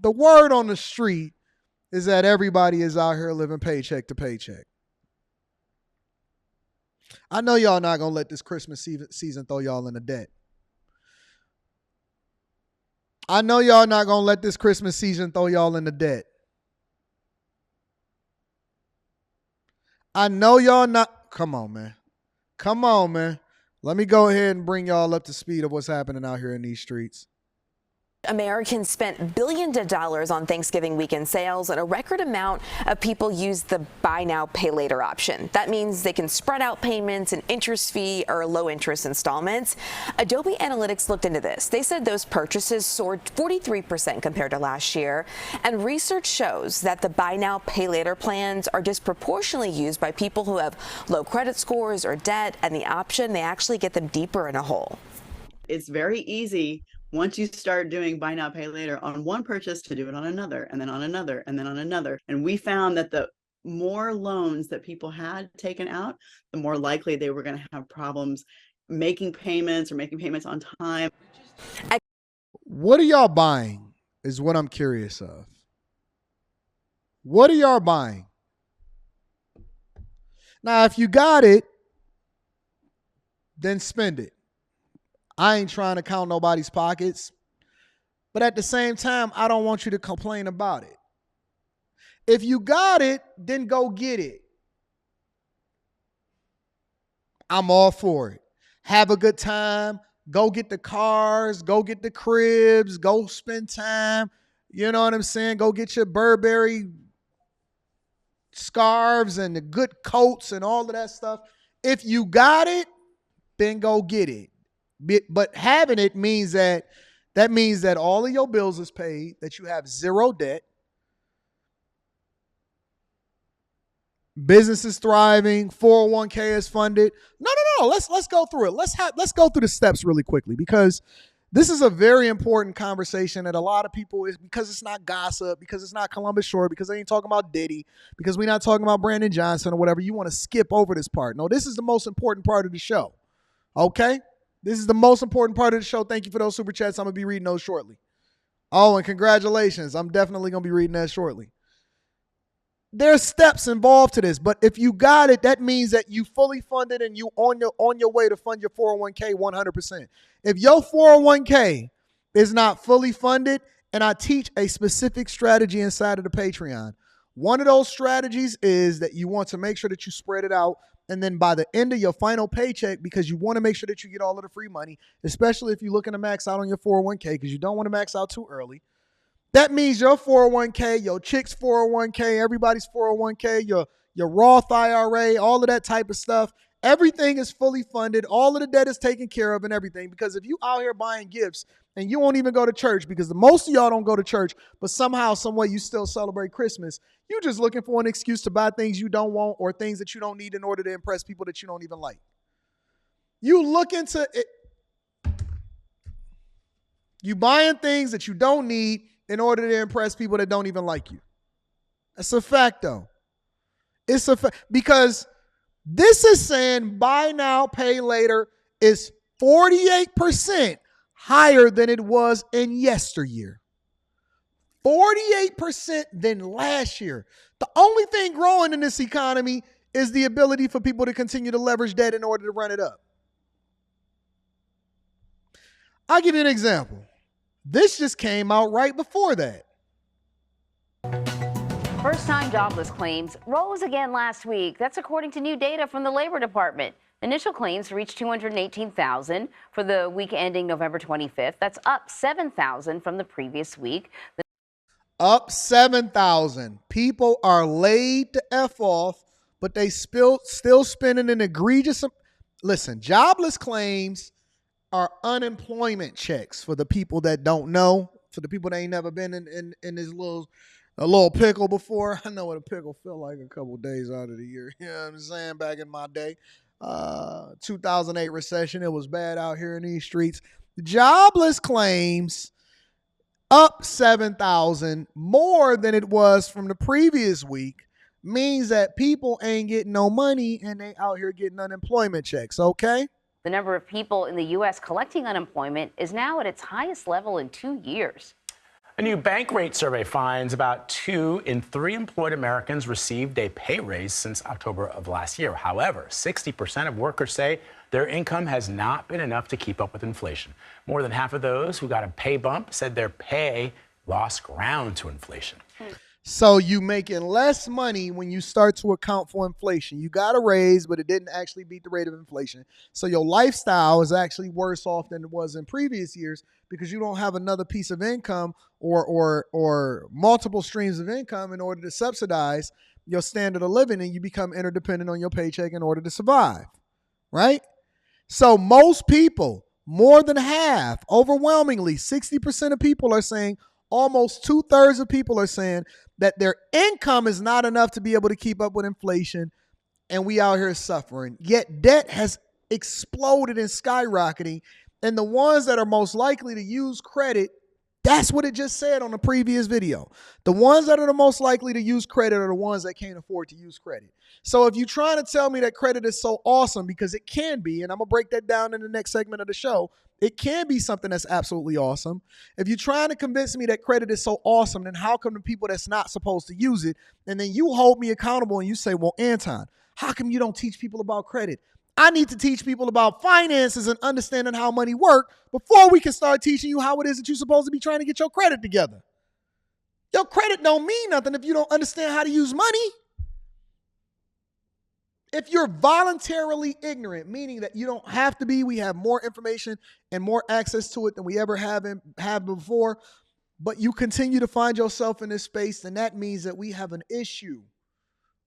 the word on the street is that everybody is out here living paycheck to paycheck. I know y'all not going to let this Christmas season throw y'all into debt. I know y'all not going to let this Christmas season throw y'all into debt. I know y'all not. Come on, man. Come on, man. Let me go ahead and bring y'all up to speed of what's happening out here in these streets. Americans spent billions of dollars on Thanksgiving weekend sales, and a record amount of people used the buy now, pay later option. That means they can spread out payments, an interest fee, or low interest installments. Adobe Analytics looked into this. They said those purchases soared 43% compared to last year. And research shows that the buy now, pay later plans are disproportionately used by people who have low credit scores or debt, and the option may actually get them deeper in a hole. It's very easy once you start doing buy now, pay later on one purchase to do it on another, and then on another, and then on another. And we found that the more loans that people had taken out, the more likely they were going to have problems making payments or making payments on time. What are y'all buying is what I'm curious of. What are y'all buying? Now, if you got it, then spend it. I ain't trying to count nobody's pockets, but at the same time, I don't want you to complain about it. If you got it, then go get it. I'm all for it. Have a good time. Go get the cars. Go get the cribs. Go spend time. You know what I'm saying? Go get your Burberry scarves and the good coats and all of that stuff. If you got it, then go get it. But having it means that all of your bills is paid, that you have zero debt, business is thriving, 401k is funded. No. Let's go through it. Let's go through the steps really quickly, because this is a very important conversation that a lot of people is, because it's not gossip, because it's not Columbus Short, because they ain't talking about Diddy, because we're not talking about Brandon Johnson or whatever. You want to skip over this part. No, this is the most important part of the show. Okay? This is the most important part of the show. Thank you for those super chats. I'm going to be reading those shortly. Oh, and congratulations. I'm definitely going to be reading that shortly. There's steps involved to this, but if you got it, that means that you fully funded and you on your way to fund your 401k 100%. If your 401k is not fully funded, and I teach a specific strategy inside of the Patreon, one of those strategies is that you want to make sure that you spread it out. And then by the end of your final paycheck, because you want to make sure that you get all of the free money, especially if you're looking to max out on your 401k, because you don't want to max out too early. That means your 401k, your chick's 401k, everybody's 401k, your Roth IRA, all of that type of stuff. Everything is fully funded. All of the debt is taken care of and everything. Because if you out here buying gifts and you won't even go to church, because most of y'all don't go to church, but somehow, some way you still celebrate Christmas, you're just looking for an excuse to buy things you don't want or things that you don't need in order to impress people that you don't even like. You look into it. You buying things that you don't need in order to impress people that don't even like you. That's a fact, though. It's a fact, because this is saying buy now, pay later is 48% higher than it was in yesteryear. 48% than last year. The only thing growing in this economy is the ability for people to continue to leverage debt in order to run it up. I'll give you an example. This just came out right before that. First-time jobless claims rose again last week. That's according to new data from the Labor Department. Initial claims reached 218,000 for the week ending November 25th. That's up 7,000 from the previous week. Up 7,000. People are laid the F off, but they still spending an egregious. Listen, jobless claims are unemployment checks, for the people that don't know, for the people that ain't never been in this little pickle before. I know what a pickle feel like a couple days out of the year. You know what I'm saying? Back in my day, 2008 recession, it was bad out here in these streets. Jobless claims up 7,000, more than it was from the previous week, means that people ain't getting no money and they out here getting unemployment checks, okay? The number of people in the U.S. collecting unemployment is now at its highest level in 2 years. A new Bankrate survey finds about 2 in 3 employed Americans received a pay raise since October of last year. However, 60% of workers say their income has not been enough to keep up with inflation. More than half of those who got a pay bump said their pay lost ground to inflation. So you making less money when you start to account for inflation. You got a raise, but it didn't actually beat the rate of inflation. So your lifestyle is actually worse off than it was in previous years because you don't have another piece of income or multiple streams of income in order to subsidize your standard of living, and you become interdependent on your paycheck in order to survive, right? So most people, more than half, overwhelmingly, 60% of people are saying, almost 2/3 of people are saying that their income is not enough to be able to keep up with inflation, and we out here suffering. Yet debt has exploded and skyrocketing, and the ones that are most likely to use credit, that's what it just said on the previous video. The ones that are the most likely to use credit are the ones that can't afford to use credit. So if you're trying to tell me that credit is so awesome, because it can be, and I'm going to break that down in the next segment of the show, it can be something that's absolutely awesome. If you're trying to convince me that credit is so awesome, then how come the people that's not supposed to use it, and then you hold me accountable and you say, well, Anton, how come you don't teach people about credit? I need to teach people about finances and understanding how money works before we can start teaching you how it is that you're supposed to be trying to get your credit together. Your credit don't mean nothing if you don't understand how to use money. If you're voluntarily ignorant, meaning that you don't have to be, we have more information and more access to it than we ever have before, but you continue to find yourself in this space, then that means that we have an issue.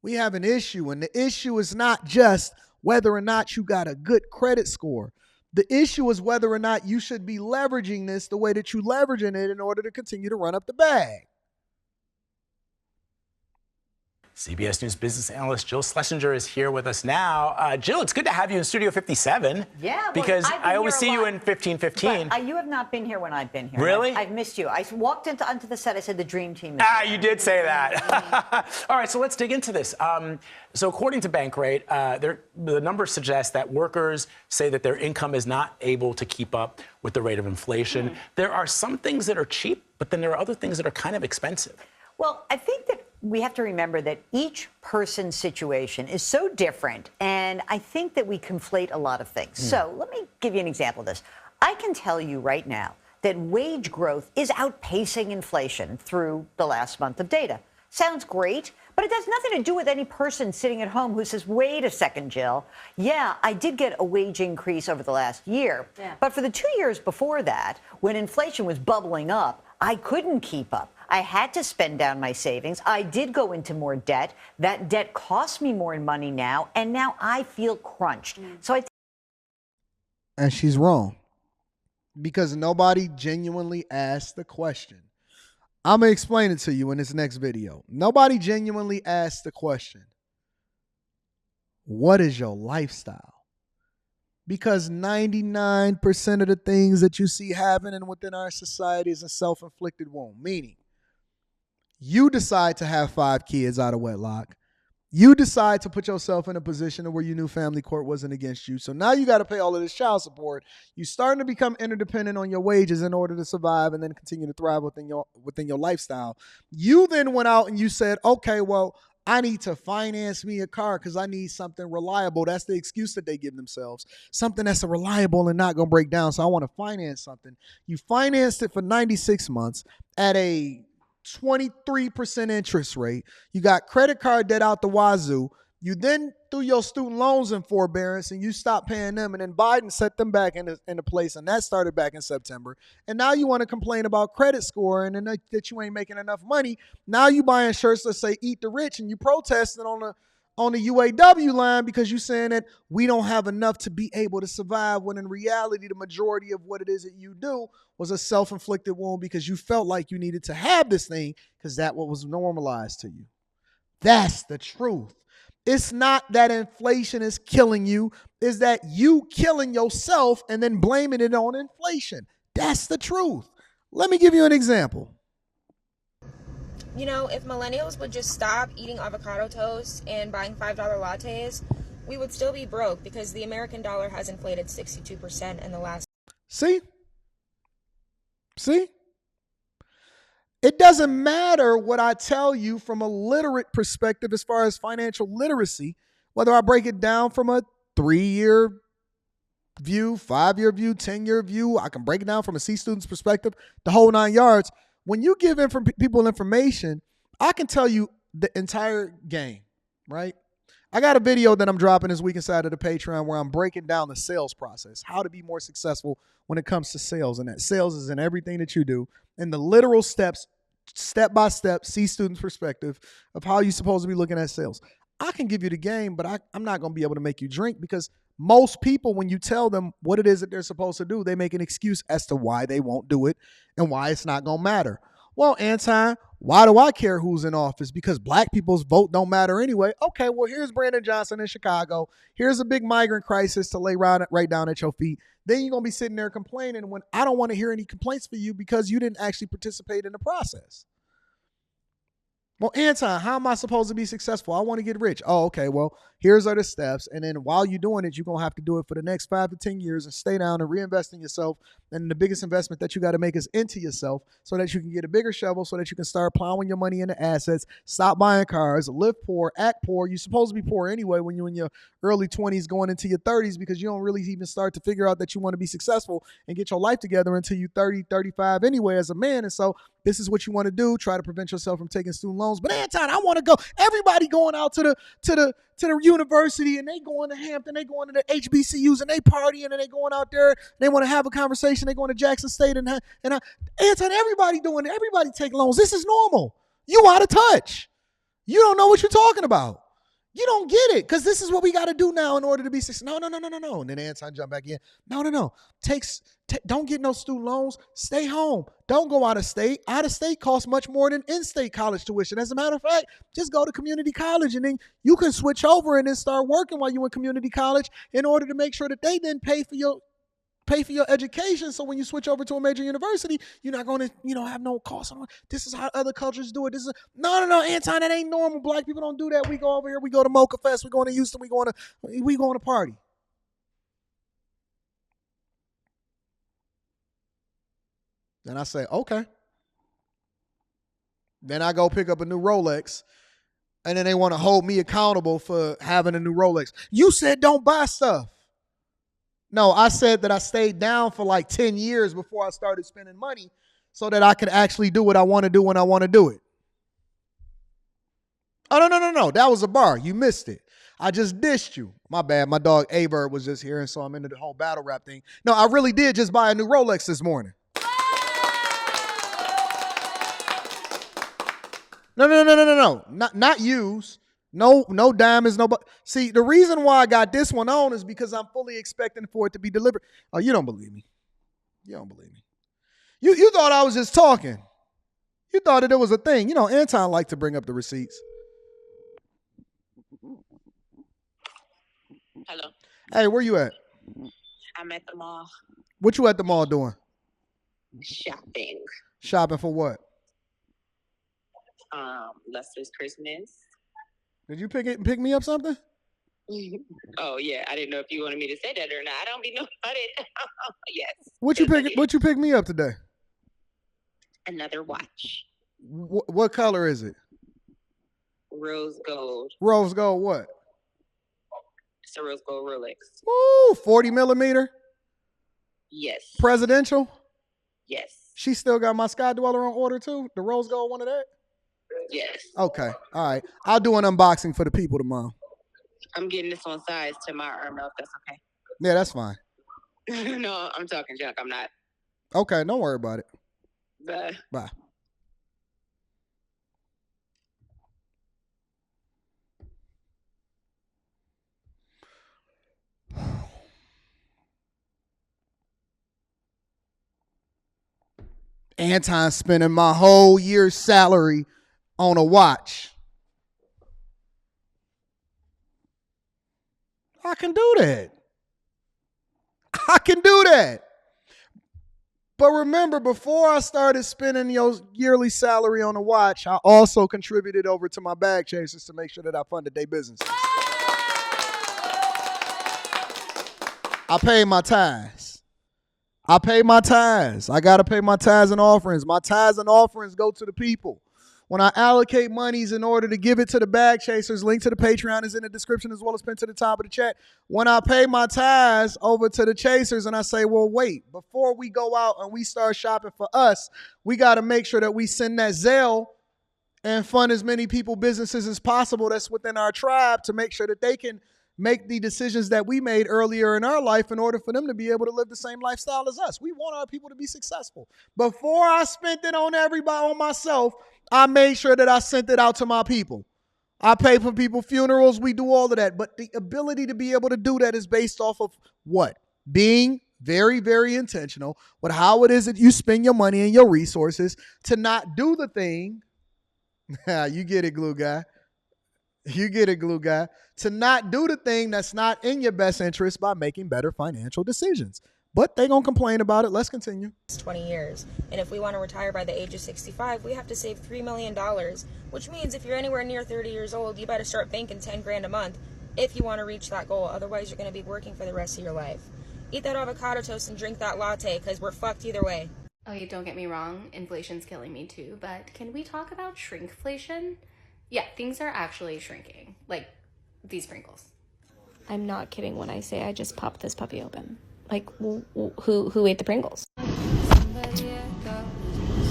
We have an issue, and the issue is not just whether or not you got a good credit score. The issue is whether or not you should be leveraging this the way that you're leveraging it in order to continue to run up the bag. CBS News business analyst Jill Schlesinger is here with us now. Jill, it's good to have you in Studio 57. Yeah, well, because I always see you in 1515. But, you have not been here when I've been here. Really? I've missed you. I walked onto the set. I said the dream team is here. You did say that. All right, so let's dig into this. So according to Bankrate, the numbers suggest that workers say that their income is not able to keep up with the rate of inflation. There are some things that are cheap, but then there are other things that are kind of expensive. Well, I think that we have to remember that each person's situation is so different, and I think that we conflate a lot of things. So let me give you an example of this. I can tell you right now that wage growth is outpacing inflation through the last month of data. Sounds great, but it has nothing to do with any person sitting at home who says, wait a second, Jill. Yeah, I did get a wage increase over the last year, but for the 2 years before that, when inflation was bubbling up, I couldn't keep up. I had to spend down my savings. I did go into more debt. That debt costs me more money now, and now I feel crunched. So And she's wrong, because nobody genuinely asked the question. I'm going to explain it to you in this next video. Nobody genuinely asked the question, what is your lifestyle? Because 99% of the things that you see happening within our society is a self-inflicted wound, meaning you decide to have 5 kids out of wedlock. You decide to put yourself in a position where you knew family court wasn't against you. So now you got to pay all of this child support. You're starting to become interdependent on your wages in order to survive and then continue to thrive within your lifestyle. You then went out and you said, okay, well, I need to finance me a car because I need something reliable. That's the excuse that they give themselves. Something that's reliable and not going to break down. So I want to finance something. You financed it for 96 months at a 23% interest rate. You got credit card debt out the wazoo. You then threw your student loans in forbearance and you stopped paying them. And then Biden set them back into place. And that started back in September. And now you want to complain about credit score and that you ain't making enough money. Now you buying shirts that say eat the rich and you protesting on the UAW line because you saying that we don't have enough to be able to survive, when in reality, the majority of what it is that you do was a self-inflicted wound because you felt like you needed to have this thing because that what was normalized to you. That's the truth. It's not that inflation is killing you. It's that you killing yourself and then blaming it on inflation. That's the truth. Let me give you an example. You know, if millennials would just stop eating avocado toast and buying $5 lattes, we would still be broke because the American dollar has inflated 62% in the last. See? It doesn't matter what I tell you from a literate perspective as far as financial literacy, whether I break it down from a 3-year view, 5-year view, 10-year view. I can break it down from a C student's perspective, the whole 9 yards. When you give people information, I can tell you the entire game, right? I got a video that I'm dropping this week inside of the Patreon where I'm breaking down the sales process, how to be more successful when it comes to sales. And that sales is in everything that you do, and the literal steps, step by step, C student's perspective of how you're supposed to be looking at sales. I can give you the game, but I'm not going to be able to make you drink, because most people, when you tell them what it is that they're supposed to do, they make an excuse as to why they won't do it and why it's not going to matter. Well, Anton, why do I care who's in office? Because black people's vote don't matter anyway. Okay, well, here's Brandon Johnson in Chicago. Here's a big migrant crisis to lay right down at your feet. Then you're going to be sitting there complaining when I don't want to hear any complaints for you because you didn't actually participate in the process. Well, Anton, how am I supposed to be successful? I want to get rich. Oh, okay. Well, here's are the steps. And then while you're doing it, you're going to have to do it for the next 5 to 10 years and stay down and reinvest in yourself. And the biggest investment that you got to make is into yourself so that you can get a bigger shovel, so that you can start plowing your money into assets, stop buying cars, live poor, act poor. You're supposed to be poor anyway when you're in your early 20s going into your 30s, because you don't really even start to figure out that you want to be successful and get your life together until you're 30, 35 anyway as a man. And so this is what you want to do. Try to prevent yourself from taking student loans. But Anton, I want to go. Everybody going out to the university, and they going to Hampton, they going to the HBCUs, and they partying, and they going out there. And they want to have a conversation. They going to Jackson State, and Anton, everybody doing it. Everybody take loans. This is normal. You out of touch. You don't know what you're talking about. You don't get it, because this is what we got to do now in order to be successful. No. And then Anton jump back in. No. Don't get no student loans. Stay home. Don't go out of state. Out of state costs much more than in-state college tuition. As a matter of fact, just go to community college, and then you can switch over and then start working while you're in community college in order to make sure that they then pay for your education. So when you switch over to a major university, you're not going to, have no cost. This is how other cultures do it. This is no, Anton, that ain't normal. Black people don't do that. We go over here. We go to Mocha Fest. We going to Houston. We going to party. Then I say, okay. Then I go pick up a new Rolex, and then they want to hold me accountable for having a new Rolex. You said don't buy stuff. No, I said that I stayed down for like 10 years before I started spending money so that I could actually do what I want to do when I want to do it. Oh, no. That was a bar. You missed it. I just dissed you. My bad. My dog A-Bird was just here, and so I'm into the whole battle rap thing. No, I really did just buy a new Rolex this morning. No. Not used. No diamonds, no. See, the reason why I got this one on is because I'm fully expecting for it to be delivered. Oh, you don't believe me. You thought I was just talking. You thought that it was a thing. Anton liked to bring up the receipts. Hello. Hey, where you at? I'm at the mall. What you at the mall doing? Shopping. Shopping for what? Lester's Christmas. Did you pick me up something? Oh yeah, I didn't know if you wanted me to say that or not. I don't be knowing about it. Yes. What you pick me up today? Another watch. What color is it? Rose gold. Rose gold what? It's a rose gold Rolex. Ooh, 40 millimeter? Yes. Presidential? Yes. She still got my Sky Dweller on order too? The rose gold one of that? Yes. Okay. All right. I'll do an unboxing for the people tomorrow. I'm getting this on size tomorrow. I don't know if that's okay. Yeah, that's fine. No, I'm talking junk. I'm not. Okay, don't worry about it. Bye. Bye. Anton spending my whole year's salary on a watch. I can do that. But remember, before I started spending your yearly salary on a watch, I also contributed over to my bag chasers to make sure that I funded their businesses. I paid my tithes. I pay my tithes. I got to pay my tithes and offerings. My tithes and offerings go to the people. When I allocate monies in order to give it to the bag chasers, link to the Patreon is in the description as well as pinned to the top of the chat. When I pay my tithes over to the chasers and I say, well, wait, before we go out and we start shopping for us, we got to make sure that we send that Zelle and fund as many people, businesses as possible that's within our tribe to make sure that they can make the decisions that we made earlier in our life in order for them to be able to live the same lifestyle as us. We want our people to be successful. Before I spent it on everybody, on myself, I made sure that I sent it out to my people. I pay for people's funerals. We do all of that. But the ability to be able to do that is based off of what? Being very, very intentional with how it is that you spend your money and your resources to not do the thing. You get it, glue guy. You get it, glue guy. To not do the thing that's not in your best interest by making better financial decisions. But they're going to complain about it. Let's continue. 20 years. And if we want to retire by the age of 65, we have to save $3 million, which means if you're anywhere near 30 years old, you better start banking 10 grand a month if you want to reach that goal. Otherwise, you're going to be working for the rest of your life. Eat that avocado toast and drink that latte because we're fucked either way. Okay, don't get me wrong, inflation's killing me too, but can we talk about shrinkflation? Yeah, things are actually shrinking, like these sprinkles. I'm not kidding when I say I just popped this puppy open. Like, who ate the Pringles?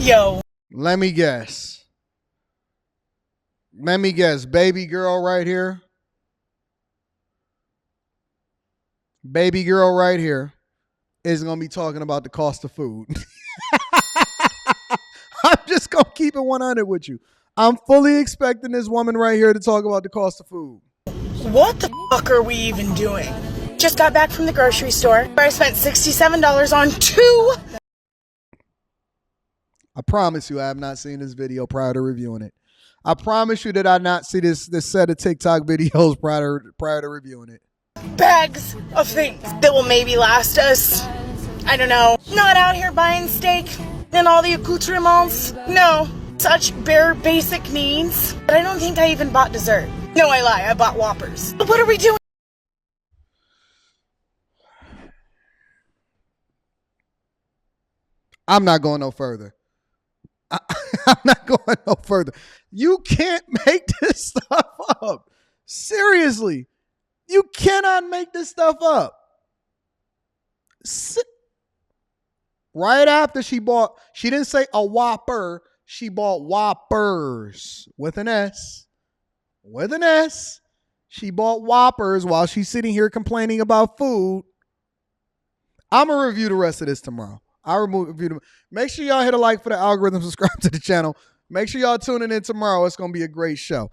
Yo. Let me guess. Baby girl right here. Baby girl right here is going to be talking about the cost of food. I'm just going to keep it 100 with you. I'm fully expecting this woman right here to talk about the cost of food. What the fuck are we even doing? Just got back from the grocery store where I spent $67 on 2. I promise you I have not seen this video prior to reviewing it. I promise you that I not see this set of TikTok videos prior to reviewing it. Bags of things that will maybe last us, I don't know, not out here buying steak and all the accoutrements. No, such bare basic needs. But I don't think I even bought dessert. No, I lie, I bought Whoppers. But what are we doing? I'm not going no further. I'm not going no further. You can't make this stuff up. Seriously. You cannot make this stuff up. Right after she didn't say a Whopper, she bought Whoppers with an S. With an S. She bought Whoppers while she's sitting here complaining about food. I'm going to review the rest of this tomorrow. I'll review them. Make sure y'all hit a like for the algorithm, subscribe to the channel. Make sure y'all tuning in tomorrow. It's going to be a great show.